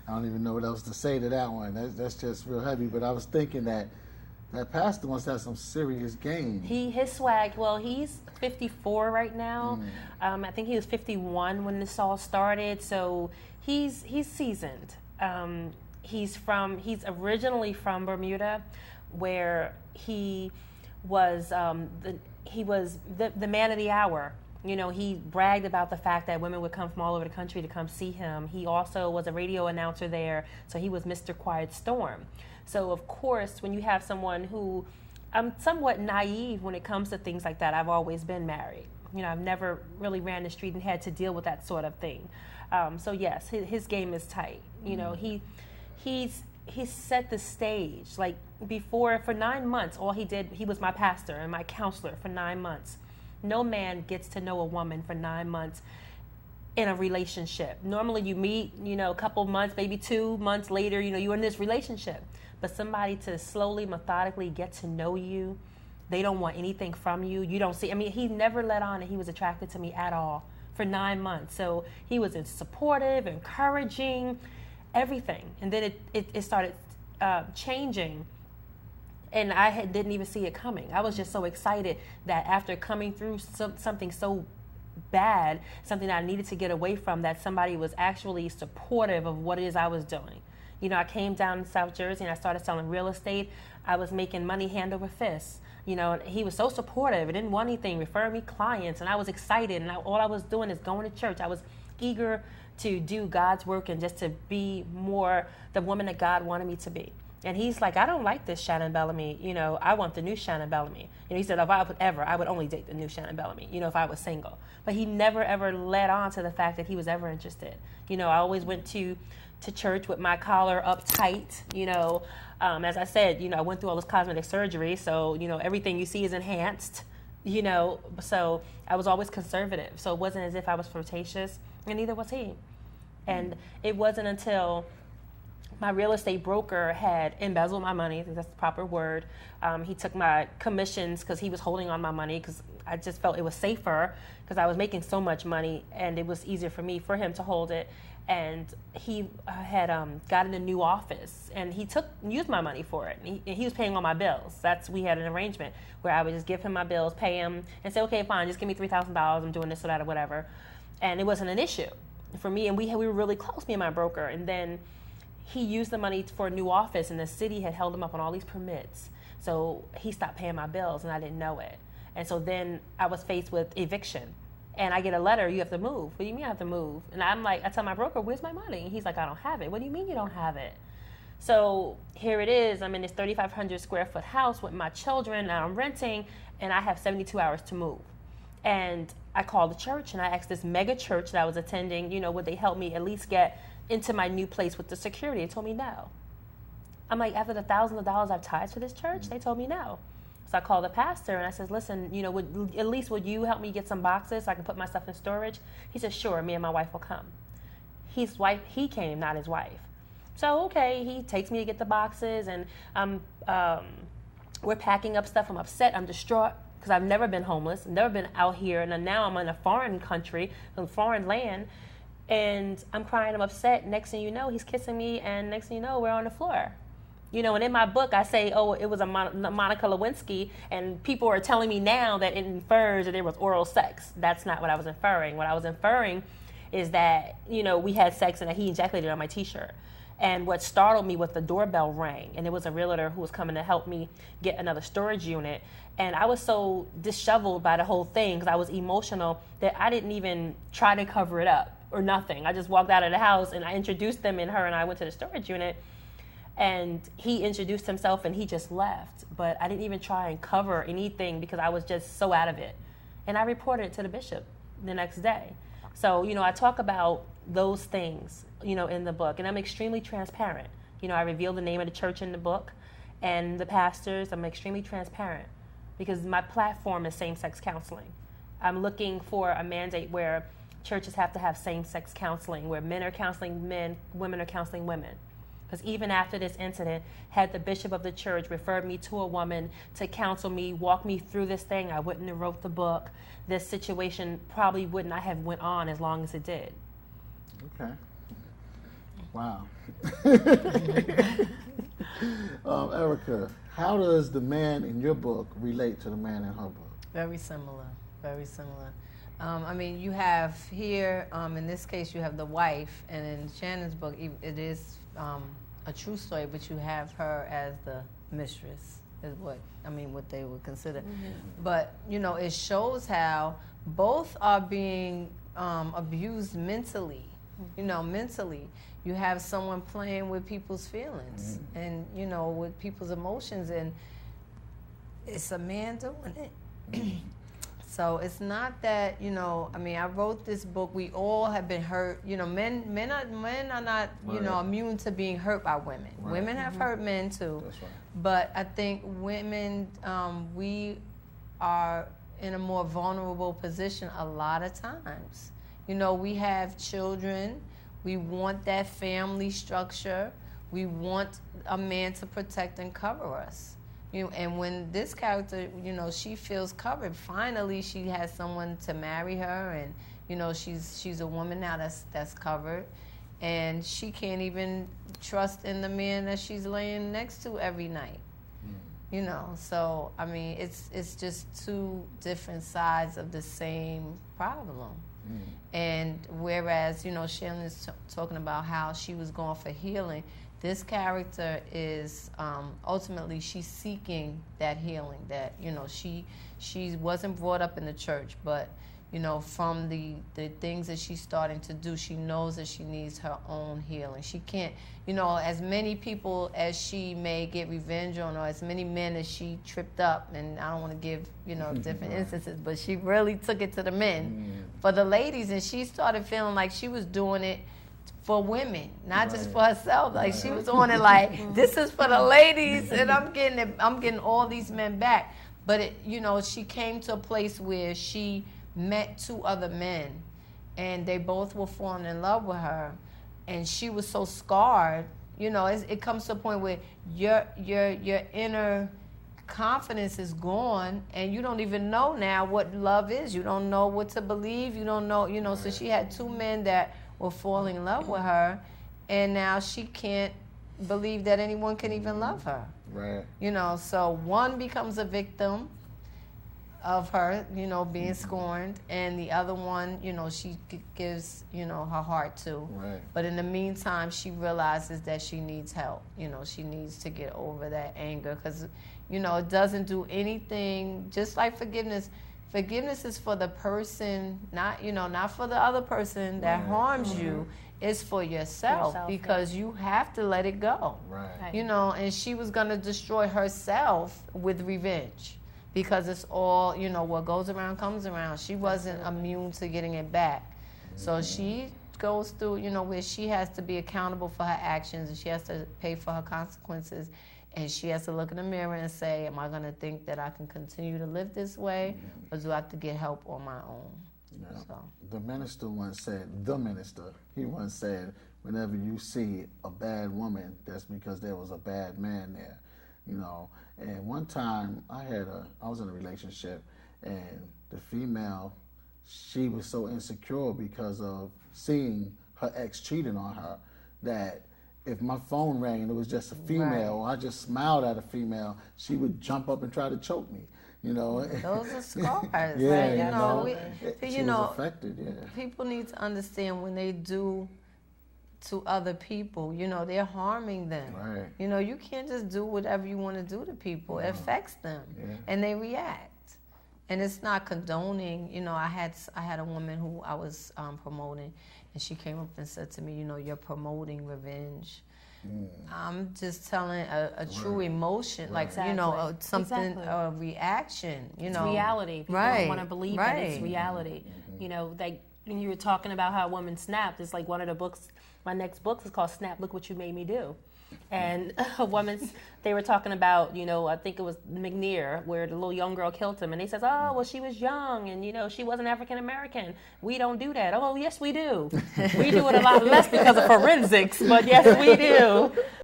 I don't even know what else to say to that one. That's just real heavy. But I was thinking that pastor must have some serious game. His swag. Well, he's 54 right now. I think he was 51 when this all started. So he's seasoned. He's originally from Bermuda, where he was the man of the hour. You know, he bragged about the fact that women would come from all over the country to come see him. He also was a radio announcer there, so he was Mr. Quiet Storm. So, of course, when you have someone who, I'm somewhat naive when it comes to things like that. I've always been married. You know, I've never really ran the street and had to deal with that sort of thing. So, yes, his game is tight. You know, he's set the stage. Like, before, for 9 months, all he did, he was my pastor and my counselor for 9 months. No man gets to know a woman for 9 months in a relationship. Normally you meet, you know, a couple months, maybe 2 months later, you know, you're in this relationship. But somebody to slowly, methodically get to know you, they don't want anything from you. You don't see, I mean, he never let on that he was attracted to me at all for 9 months. So he was supportive, encouraging, everything. And then it started changing. And I didn't even see it coming. I was just so excited that after coming through something so bad, something that I needed to get away from, that somebody was actually supportive of what it is I was doing. You know, I came down to South Jersey and I started selling real estate. I was making money hand over fist. You know, he was so supportive. I didn't want anything, refer me clients, and I was excited. And all I was doing is going to church. I was eager to do God's work and just to be more the woman that God wanted me to be. And he's like, I don't like this Shannon Bellamy. You know, I want the new Shannon Bellamy. You know, he said, if I would ever, I would only date the new Shannon Bellamy, you know, if I was single. But he never, ever led on to the fact that he was ever interested. You know, I always went to church with my collar up tight, you know. As I said, you know, I went through all this cosmetic surgery. So, you know, everything you see is enhanced, you know. So I was always conservative. So it wasn't as if I was flirtatious, and neither was he. And it wasn't until my real estate broker had embezzled my money. I think that's the proper word. He took my commissions because he was holding on my money, because I just felt it was safer because I was making so much money and it was easier for him to hold it. And he had gotten a new office, and he used my money for it. And he was paying all my bills. We had an arrangement where I would just give him my bills, pay him, and say, okay, fine, just give me $3,000. I'm doing this or that or whatever. And it wasn't an issue for me. And we were really close, me and my broker. And then he used the money for a new office, and the city had held him up on all these permits. So he stopped paying my bills, and I didn't know it. And so then I was faced with eviction. And I get a letter, you have to move. What do you mean I have to move? And I'm like, I tell my broker, where's my money? And he's like, I don't have it. What do you mean you don't have it? So here it is. I'm in this 3,500 square foot house with my children, and I'm renting, and I have 72 hours to move. And I called the church, and I asked this mega church that I was attending, you know, would they help me at least get into my new place with the security? They told me no. I'm like, after the thousands of dollars I've tithed for this church, they told me no. So I called the pastor and I said, listen, you know, would you help me get some boxes so I can put my stuff in storage? He said, sure, me and my wife will come. He came, not his wife. So, okay, he takes me to get the boxes, and we're packing up stuff. I'm upset, I'm distraught, because I've never been homeless, never been out here, and now I'm in a foreign country, a foreign land, and I'm crying, I'm upset. Next thing you know, he's kissing me, and next thing you know, we're on the floor. You know, and in my book, I say, oh, it was a Monica Lewinsky, and people are telling me now that it infers that there was oral sex. That's not what I was inferring. What I was inferring is that, you know, we had sex and that he ejaculated on my T-shirt. And what startled me was the doorbell rang, and it was a realtor who was coming to help me get another storage unit. And I was so disheveled by the whole thing, because I was emotional, that I didn't even try to cover it up or nothing. I just walked out of the house, and I introduced them, and her and I went to the storage unit. And he introduced himself, and he just left. But I didn't even try and cover anything because I was just so out of it. And I reported it to the bishop the next day. So, you know, I talk about those things, you know, in the book. And I'm extremely transparent. You know, I reveal the name of the church in the book and the pastors. I'm extremely transparent because my platform is same-sex counseling. I'm looking for a mandate where churches have to have same-sex counseling, where men are counseling men, women are counseling women. Because even after this incident, had the bishop of the church referred me to a woman to counsel me, walk me through this thing, I wouldn't have wrote the book. This situation probably would not have went on as long as it did. Okay. Wow. Erica, how does the man in your book relate to the man in her book? Very similar, very similar. I mean, you have here, in this case, you have the wife, and in Shannon's book, it is a true story, but you have her as the mistress, is what they would consider. Mm-hmm. But, it shows how both are being abused mentally, mentally. You have someone playing with people's feelings and, with people's emotions, and it's a man doing it. So it's not that, I wrote this book, we all have been hurt. Men are not, immune to being hurt by women. Right. Women have hurt men too. That's right. But I think women, we are in a more vulnerable position a lot of times. We have children. We want that family structure. We want a man to protect and cover us. And when this character, she feels covered. Finally, she has someone to marry her, and she's a woman now that's covered, and she can't even trust in the man that she's laying next to every night. So it's just two different sides of the same problem. And whereas Shannon is talking about how she was going for healing, this character is ultimately she's seeking that healing. That she wasn't brought up in the church, but from the things that she's starting to do, she knows that she needs her own healing. She can't, as many people as she may get revenge on, or as many men as she tripped up, and I don't want to give different instances, but she really took it to the men for the ladies, and she started feeling like she was doing it for women, not just for herself. Like she was on it like, this is for the ladies, and I'm getting all these men back. But she came to a place where she met two other men, and they both were falling in love with her, and she was so scarred. It comes to a point where your inner confidence is gone, and you don't even know now what love is. You don't know what to believe. You don't know. So she had two men that were falling in love with her, and now she can't believe that anyone can even love her. Right. So one becomes a victim of her, being scorned, and the other one, she gives, her heart to. Right. But in the meantime, she realizes that she needs help. She needs to get over that anger, because, it doesn't do anything. Just like forgiveness. Forgiveness is for the person, not for the other person that harms you. It's for yourself, because you have to let it go. Right. And she was going to destroy herself with revenge, because it's all, what goes around comes around. She wasn't immune to getting it back. So she goes through, where she has to be accountable for her actions, and she has to pay for her consequences. And she has to look in the mirror and say, am I going to think that I can continue to live this way, or do I have to get help on my own? Yeah. So. The minister once said, he once said, whenever you see a bad woman, that's because there was a bad man there, And one time I was in a relationship, and the female, she was so insecure because of seeing her ex cheating on her, that if my phone rang and it was just a female, or I just smiled at a female, she would jump up and try to choke me. Those are scars. She was affected. People need to understand when they do to other people, they're harming them. Right. You can't just do whatever you want to do to people. It affects them, and they react. And it's not condoning. I had a woman who I was promoting, and she came up and said to me, you're promoting revenge. I'm just telling a true emotion, like, something, a reaction, It's reality. People don't want to believe that it's reality. Like when you were talking about how a woman snapped, it's like one of the books, my next book is called Snap, Look What You Made Me Do. And they were talking about, I think it was McNear, where the little young girl killed him. And they says, oh, well, she was young and, she wasn't African-American. We don't do that. Oh, yes, we do. We do it a lot less because of forensics, but yes, we do.